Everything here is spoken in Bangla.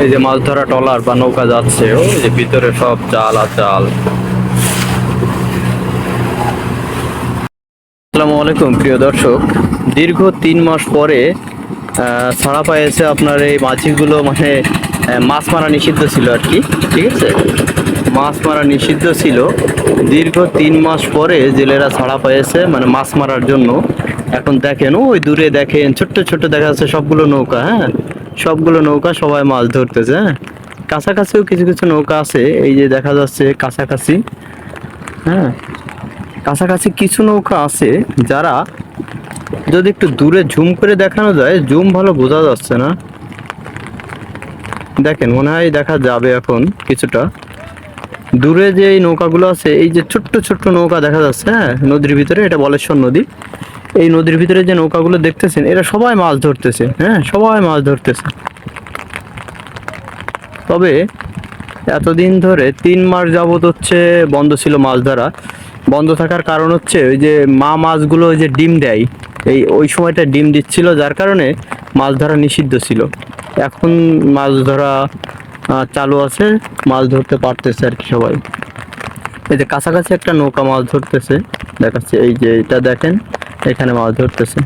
এই যে মাছ ধরা ট্রলার বা নৌকা যাচ্ছে, ওই যে ভিতরে সব জাল আর জাল। আসসালামু আলাইকুম প্রিয় দর্শক, দীর্ঘ 3 মাস পরে ছাড়া পেয়েছে আপনার এই মাছগুলো। মানে মাছ মারা নিষিদ্ধ ছিল আর কি, ঠিক আছে, মাছ মারা নিষিদ্ধ ছিল। দীর্ঘ 3 মাস পরে জেলেরা ছাড়া পেয়েছে মানে মাছ মারার জন্য। এখন দেখেন ওই দূরে দেখেন ছোট্ট ছোট্ট দেখা যাচ্ছে সবগুলো নৌকা, হ্যাঁ সবগুলো নৌকা, সবাই মাছ ধরতেছে। হ্যাঁ, কাছাকাছিও কিছু কিছু নৌকা আছে, এই যে দেখা যাচ্ছে কাছাকাছি। হ্যাঁ, কাছাকাছি কিছু নৌকা আছে, যারা যদি একটু দূরে জুম করে দেখানো যায়, জুম ভালো বোঝা যাচ্ছে না, দেখেন মনে হয় দেখা যাবে এখন কিছুটা দূরে যে এই নৌকাগুলো আছে, এই যে ছোট্ট ছোট্ট নৌকা দেখা যাচ্ছে, হ্যাঁ নদীর ভিতরে, এটা বলেশ্বর নদী। এই নদীর ভিতরে যে নৌকাগুলো দেখতেছেন, এরা সবাই মাছ ধরতেছে, হ্যাঁ সবাই মাছ ধরতেছে। তবে এতদিন ধরে 3 মাস যাবত হচ্ছে বন্ধ ছিল মাছ ধরা। বন্ধ থাকার কারণ হচ্ছে ওই যে মা মাছগুলো ওই যে ডিম দেয়, এই ওই সময়টা ডিম দিচ্ছিল, যার কারণে মাছ ধরা নিষিদ্ধ ছিল। এখন মাছ ধরা চালু আছে, মাছ ধরতে পারতেছে আর কি সবাই। এই যে কাছাকাছি একটা নৌকা মাছ ধরতেছে দেখাচ্ছে, এই যে এটা দেখেন, এখানে মাছ ধরতেছে।